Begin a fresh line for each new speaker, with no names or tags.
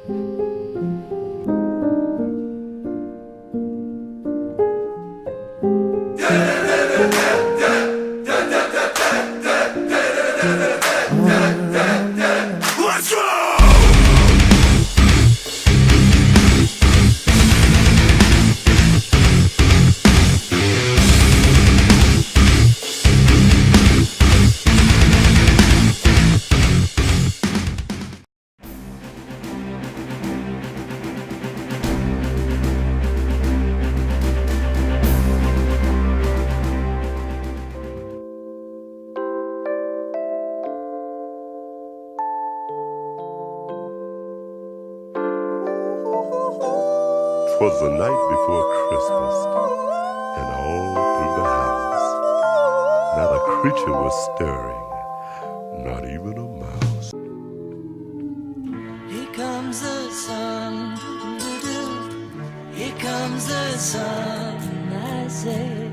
Let's go!
Twas the night before Christmas, and all through the house not a creature was stirring, not even a mouse.
Here comes the sun, here comes the sun, I say.